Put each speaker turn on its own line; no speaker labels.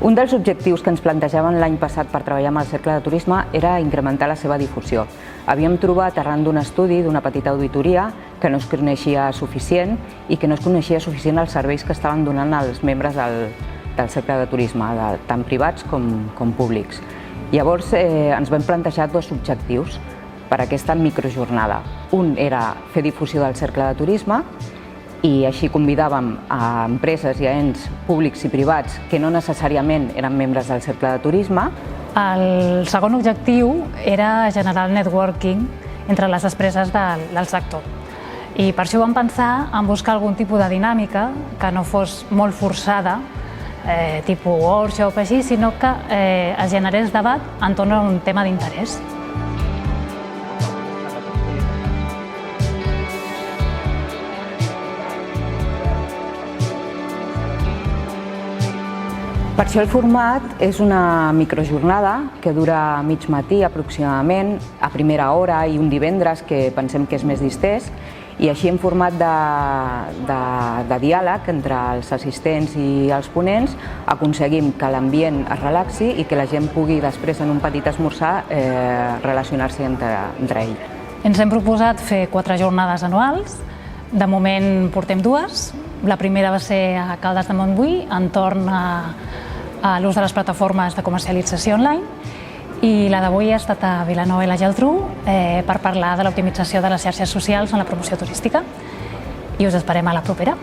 Un dels objectius que ens plantejàvem l'any passat per treballar amb el Cercle de Turisme era incrementar la seva difusió. Havíem trobat, arran d'un estudi, d'una petita auditoria, que no es coneixia suficient i que no es coneixia suficient els serveis que estaven donant els membres del Cercle de Turisme, tant privats com públics. Llavors ens vam plantejar dos objectius per a aquesta microjornada. Un era fer difusió del Cercle de Turisme i així convidàvem a empreses i a ens públics i privats que no necessàriament eren membres del Cercle de Turisme.
El segon objectiu era generar el networking entre les empreses del sector. I per això vam pensar en buscar algun tipus de dinàmica que no fos molt forçada, tipus workshop així, sinó que es generés debat entorn a un tema d'interès.
Per això el format és una microjornada que dura mig matí aproximadament, a primera hora i un divendres que pensem que és més distès, i així en format de diàleg entre els assistents i els ponents aconseguim que l'ambient es relaxi i que la gent pugui després en un petit esmorzar relacionar-se entre ells.
Ens hem proposat fer 4 jornades anuals, de moment portem 2. La primera va ser a Caldes de Montbui, entorn a l'ús de les plataformes de comercialització online, i la d'avui ha estat a Vilanova i la Geltrú per parlar de l'optimització de les xarxes socials en la promoció turística. I us esperem a la propera.